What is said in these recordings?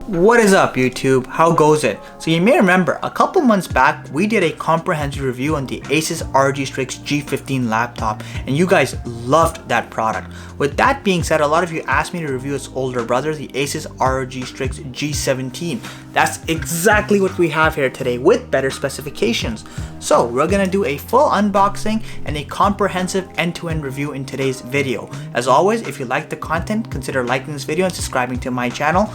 What is up YouTube? How goes it? So you may remember a couple months back we did a comprehensive review on the ASUS ROG Strix G17 laptop and you guys loved that product. With that being said, a lot of you asked me to review its older brother, the ASUS ROG Strix G17. That's exactly what we have here today with better specifications. So we're gonna do a full unboxing and a comprehensive end-to-end review in today's video. As always, if you like the content, consider liking this video and subscribing to my channel.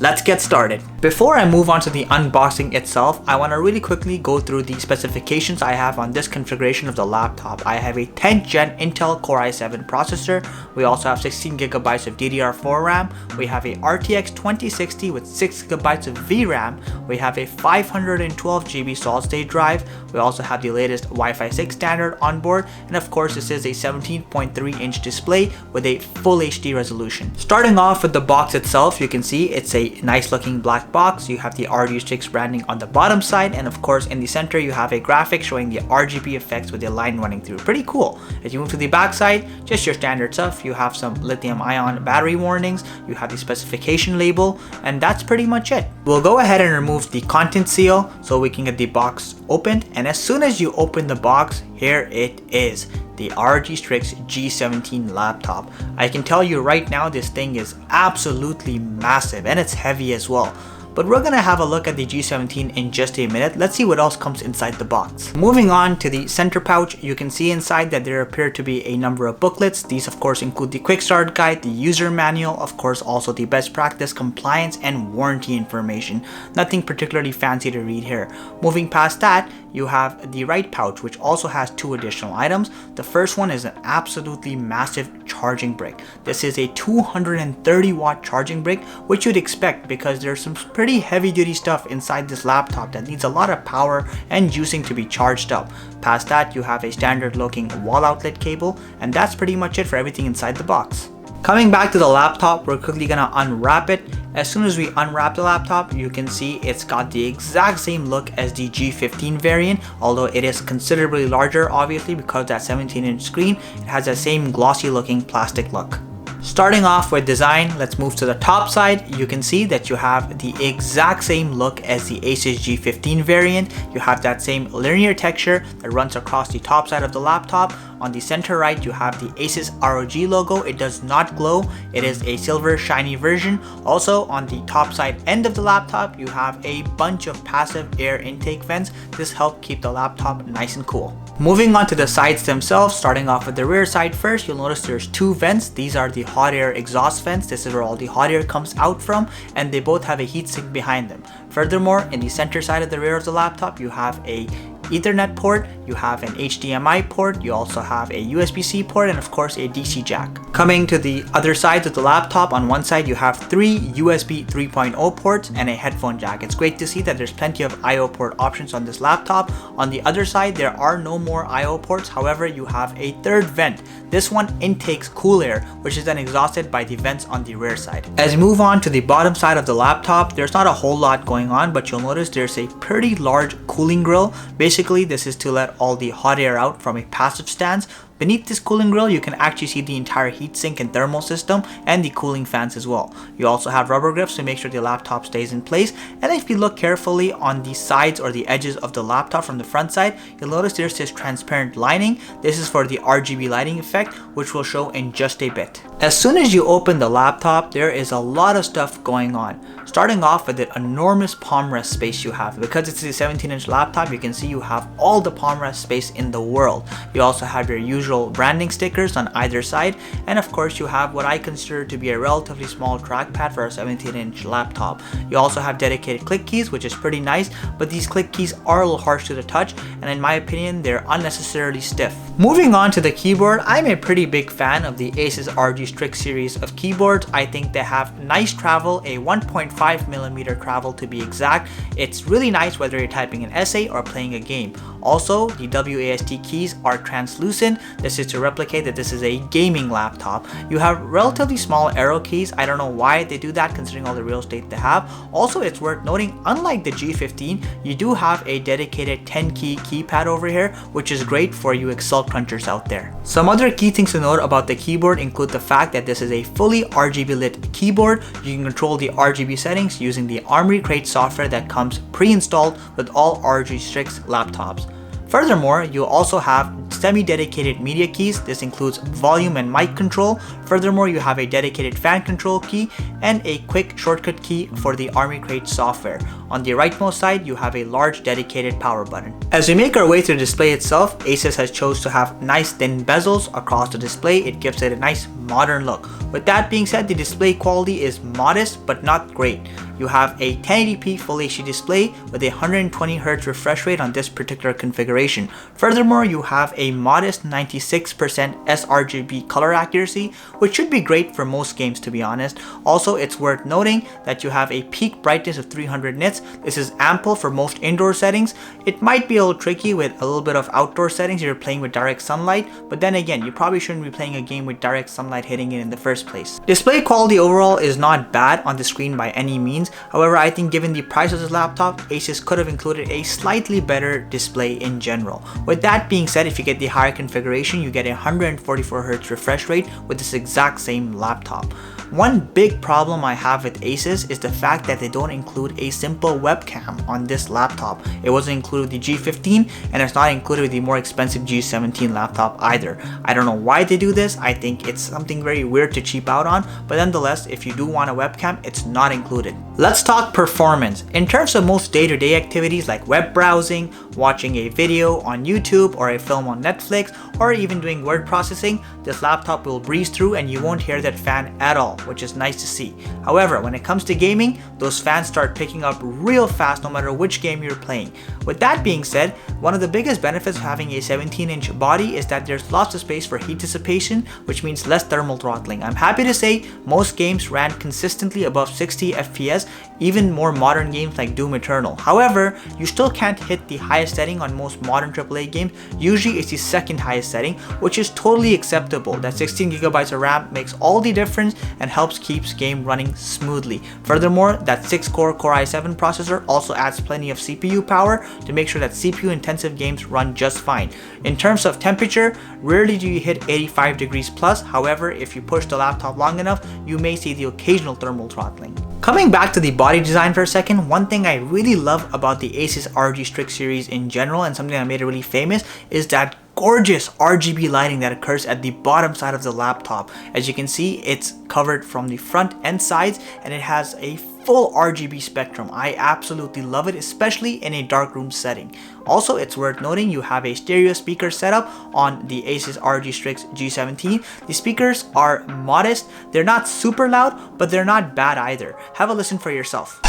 Let's get started. Before I move on to the unboxing itself, I want to really quickly go through the specifications I have on this configuration of the laptop. I have a 10th gen Intel Core i7 processor. We also have 16GB of DDR4 RAM. We have a RTX 2060 with 6GB of VRAM. We have a 512GB solid state drive. We also have the latest Wi-Fi 6 standard on board. And of course, this is a 17.3-inch display with a full HD resolution. Starting off with the box itself, you can see it's a nice looking black box. You have the ROG Strix branding on the bottom side, and of course in the center you have a graphic showing the RGB effects with the line running through. Pretty cool. As you move to the back side, just your standard stuff. You have some lithium ion battery warnings, you have the specification label, and that's pretty much it. We'll go ahead and remove the content seal so we can get the box opened, and as soon as you open the box, here it is, the ROG Strix G17 laptop. I can tell you right now this thing is absolutely massive and it's heavy as well. But we're gonna have a look at the G17 in just a minute. Let's see what else comes inside the box. Moving on to the center pouch, you can see inside that there appear to be a number of booklets. These of course include the quick start guide, the user manual, of course also the best practice, compliance, and warranty information. Nothing particularly fancy to read here. Moving past that, you have the right pouch, which also has two additional items. The first one is an absolutely massive charging brick. This is a 230 watt charging brick, which you'd expect because there's some pretty heavy duty stuff inside this laptop that needs a lot of power and juicing to be charged up. Past that, you have a standard looking wall outlet cable, and that's pretty much it for everything inside the box. Coming back to the laptop, we're quickly gonna unwrap it. As soon as we unwrap the laptop, you can see it's got the exact same look as the G15 variant, although it is considerably larger obviously because that 17-inch screen. It has that same glossy looking plastic look. Starting off with design, let's move to the top side. You can see that you have the exact same look as the ASUS G15 variant. You have that same linear texture that runs across the top side of the laptop. On the center right, you have the ASUS ROG logo. It does not glow. It is a silver shiny version. Also, on the top side end of the laptop, you have a bunch of passive air intake vents. This helps keep the laptop nice and cool. Moving on to the sides themselves, starting off with the rear side first, you'll notice there's two vents. These are the hot air exhaust vents. This is where all the hot air comes out from, and they both have a heatsink behind them. Furthermore, in the center side of the rear of the laptop, you have a Ethernet port, you have an HDMI port, you also have a USB-C port, and of course a DC jack. Coming to the other side of the laptop, on one side you have three USB 3.0 ports and a headphone jack. It's great to see that there's plenty of I/O port options on this laptop. On the other side, there are no more I/O ports. However, you have a third vent. This one intakes cool air, which is then exhausted by the vents on the rear side. As we move on to the bottom side of the laptop, there's not a whole lot going on, but you'll notice there's a pretty large cooling grill. Basically, this is to let all the hot air out from a passive stance. Beneath this cooling grill, you can actually see the entire heatsink and thermal system and the cooling fans as well. You also have rubber grips to make sure the laptop stays in place. And if you look carefully on the sides or the edges of the laptop from the front side, you'll notice there's this transparent lining. This is for the RGB lighting effect, which we'll show in just a bit. As soon as you open the laptop, there is a lot of stuff going on. Starting off with the enormous palm rest space you have. Because it's a 17-inch laptop, you can see you have all the palm rest space in the world. You also have your usual branding stickers on either side, and of course you have what I consider to be a relatively small trackpad for a 17-inch laptop. You also have dedicated click keys, which is pretty nice, but these click keys are a little harsh to the touch, and in my opinion they're unnecessarily stiff. Moving on to the keyboard, I'm a pretty big fan of the ASUS ROG Strix series of keyboards. I think they have nice travel, a 1.5mm travel to be exact. It's really nice whether you're typing an essay or playing a game. Also, the WASD keys are translucent. This is to replicate that this is a gaming laptop. You have relatively small arrow keys. I don't know why they do that considering all the real estate they have. Also, it's worth noting, unlike the G15, you do have a dedicated 10 key keypad over here, which is great for you Excel crunchers out there. Some other key things to note about the keyboard include the fact that this is a fully RGB lit keyboard. You can control the RGB settings using the Armory Crate software that comes pre-installed with all ROG Strix laptops. Furthermore, you also have semi-dedicated media keys. This includes volume and mic control. Furthermore, you have a dedicated fan control key and a quick shortcut key for the Armory Crate software. On the rightmost side, you have a large dedicated power button. As we make our way to the display itself, ASUS has chose to have nice thin bezels across the display. It gives it a nice modern look. With that being said, the display quality is modest but not great. You have a 1080p Full HD display with a 120Hz refresh rate on this particular configuration. Furthermore, you have a modest 96% sRGB color accuracy, which should be great for most games, to be honest. Also, it's worth noting that you have a peak brightness of 300 nits. This is ample for most indoor settings. It might be a little tricky with a little bit of outdoor settings if you're playing with direct sunlight, but then again, you probably shouldn't be playing a game with direct sunlight hitting it in the first place. Display quality overall is not bad on the screen by any means. However, I think given the price of this laptop, ASUS could have included a slightly better display in general. With that being said, if you get the higher configuration, you get a 144Hz refresh rate with this exact same laptop. One big problem I have with ASUS is the fact that they don't include a simple webcam on this laptop. It wasn't included with the G15 and it's not included with the more expensive G17 laptop either. I don't know why they do this. I think it's something very weird to cheap out on, but nonetheless, if you do want a webcam, it's not included. Let's talk performance. In terms of most day-to-day activities like web browsing, watching a video on YouTube or a film on Netflix, or even doing word processing, this laptop will breeze through and you won't hear that fan at all, which is nice to see. However, when it comes to gaming, those fans start picking up real fast no matter which game you're playing. With that being said, one of the biggest benefits of having a 17-inch body is that there's lots of space for heat dissipation, which means less thermal throttling. I'm happy to say most games ran consistently above 60 FPS, even more modern games like Doom Eternal. However, you still can't hit the highest setting on most modern AAA games. Usually it's the second highest setting, which is totally acceptable. That 16GB of RAM makes all the difference and helps keeps game running smoothly. Furthermore, that 6-core Core i7 processor also adds plenty of CPU power to make sure that CPU intensive games run just fine. In terms of temperature, rarely do you hit 85 degrees plus. However, if you push the laptop long enough, you may see the occasional thermal throttling. Coming back to the body design for a second, one thing I really love about the ASUS ROG Strix series in general, and something that made it really famous, is that gorgeous RGB lighting that occurs at the bottom side of the laptop. As you can see, it's covered from the front and sides, and it has a full RGB spectrum. I absolutely love it, especially in a darkroom setting. Also, it's worth noting you have a stereo speaker setup on the ASUS ROG Strix G17. The speakers are modest, they're not super loud, but they're not bad either. Have a listen for yourself.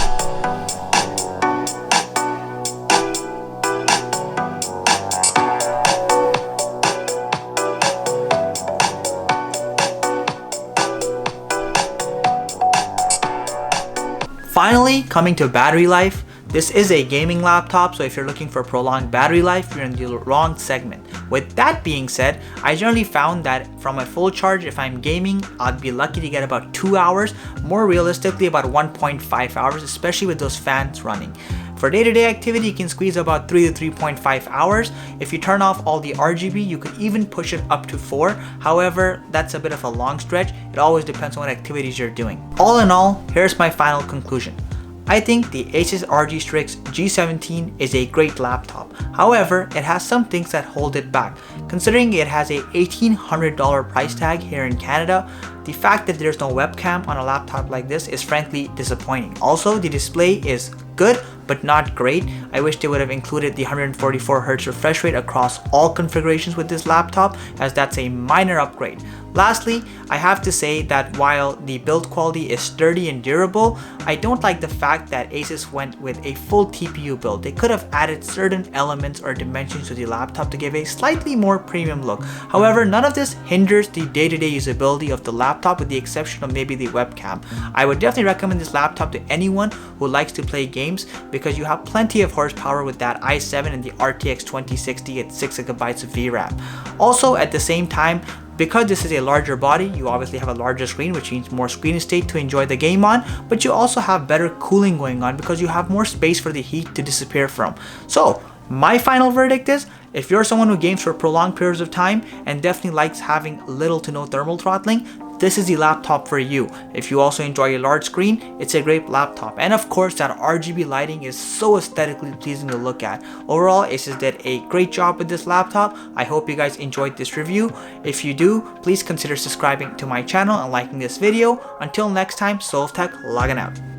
Finally, coming to battery life, this is a gaming laptop, so if you're looking for prolonged battery life, you're in the wrong segment. With that being said, I generally found that from a full charge, if I'm gaming, I'd be lucky to get about 2 hours, more realistically about 1.5 hours, especially with those fans running. For day-to-day activity, you can squeeze about 3 to 3.5 hours. If you turn off all the RGB, you could even push it up to 4. However, that's a bit of a long stretch. It always depends on what activities you're doing. All in all, here's my final conclusion. I think the ASUS ROG Strix G17 is a great laptop. However, it has some things that hold it back. Considering it has a $1,800 price tag here in Canada, the fact that there's no webcam on a laptop like this is frankly disappointing. Also, the display is good, but not great. I wish they would have included the 144Hz refresh rate across all configurations with this laptop, as that's a minor upgrade. Lastly, I have to say that while the build quality is sturdy and durable, I don't like the fact that ASUS went with a full TPU build. They could have added certain elements or dimensions to the laptop to give a slightly more premium look. However, none of this hinders the day-to-day usability of the laptop with the exception of maybe the webcam. I would definitely recommend this laptop to anyone who likes to play games games because you have plenty of horsepower with that i7 and the RTX 2060 at 6 GB of VRAM. Also, at the same time, because this is a larger body, you obviously have a larger screen, which means more screen estate to enjoy the game on, but you also have better cooling going on because you have more space for the heat to disappear from. So my final verdict is, if you're someone who games for prolonged periods of time and definitely likes having little to no thermal throttling, this is the laptop for you. If you also enjoy a large screen, it's a great laptop. And of course, that RGB lighting is so aesthetically pleasing to look at. Overall, ASUS did a great job with this laptop. I hope you guys enjoyed this review. If you do, please consider subscribing to my channel and liking this video. Until next time, Solve Tech logging out.